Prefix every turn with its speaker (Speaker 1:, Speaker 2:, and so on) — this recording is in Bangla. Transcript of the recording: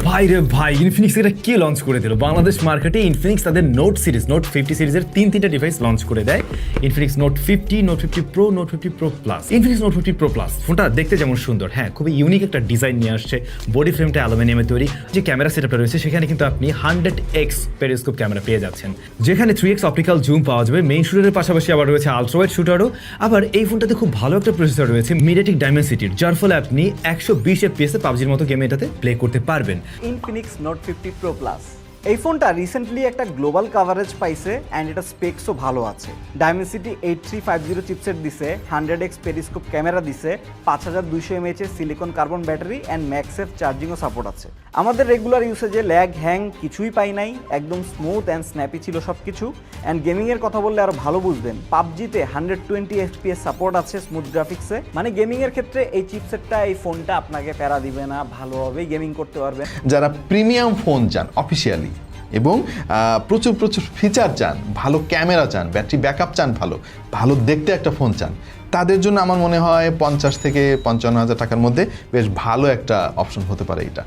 Speaker 1: ভাই রে ভাই, ইনফিনিক্স এটা কি লঞ্চ করে দিল বাংলাদেশ মার্কেটে। ইনফিনিক্স তাদের নোট সিরিজ, নোট 50 সিরিজের তিনটা ডিভাইস লঞ্চ করে দেয়। Infinix note 50, note 50 pro, note 50 pro plus. Infinix note 50 pro plus ফোনটা দেখতে যেমন সুন্দর, হ্যাঁ খুবই ইউনিক একটা ডিজাইন নিয়ে আসছে। বডি ফ্রেমটা অ্যালুমিনিয়ামে তৈরি। যে ক্যামেরা সেটআপটা রয়েছে সেখানে কিন্তু আপনি 100x পেরিস্কোপ ক্যামেরা পেয়ে যাচ্ছেন, যেখানে 3x অপটিক্যাল জুম পাওয়া যাবে। মেইন শুটারের পাশাপাশি আবার রয়েছে আলট্রাওয়াইড শুটারও। আবার এই ফোনটাতে খুব ভালো একটা প্রসেসর রয়েছে মিডিয়াটেক ডাইমেনসিটির, যার ফলে আপনি 120 FPS এ পাবজির মতো গেম এটাতে প্লে করতে পারবেন।
Speaker 2: ইনফিনিক্স নোট 50 প্রো প্লাস এই ফোনটা রিসেন্টলি একটা গ্লোবাল কাভারেজ পাইছে অ্যান্ড এটা স্পেক্সও ভালো আছে। ডাইমেনসিটি 8350 চিপসেট দিছে, 100x পেরিস্কোপ ক্যামেরা দিছে, 5200 mAh এর সিলিকন কার্বন ব্যাটারি অ্যান্ড ম্যাক্সেফ চার্জিংও সাপোর্ট আছে। আমাদের রেগুলার ইউসেজে ল্যাগ হ্যাং কিছুই পাই নাই, একদম স্মুথ অ্যান্ড স্ন্যাপি ছিল সব কিছু। অ্যান্ড গেমিংয়ের কথা বললে আরও ভালো বুঝবেন, পাবজিতে 120 FPS সাপোর্ট আছে স্মুথ গ্রাফিক্সে। মানে গেমিংয়ের ক্ষেত্রে এই চিপসেটটা, এই ফোনটা আপনাকে প্যারা দিবে না, ভালোভাবেই গেমিং করতে পারবেন।
Speaker 3: যারা প্রিমিয়াম ফোন চান অফিসিয়ালি এবং প্রচুর প্রচুর ফিচার চান, ভালো ক্যামেরা চান, ব্যাটারি ব্যাকআপ চান, ভালো ভালো দেখতে একটা ফোন চান, তাদের জন্য আমার মনে হয় 50 থেকে 55 হাজার টাকার মধ্যে বেশ ভালো একটা অপশন হতে পারে এটা।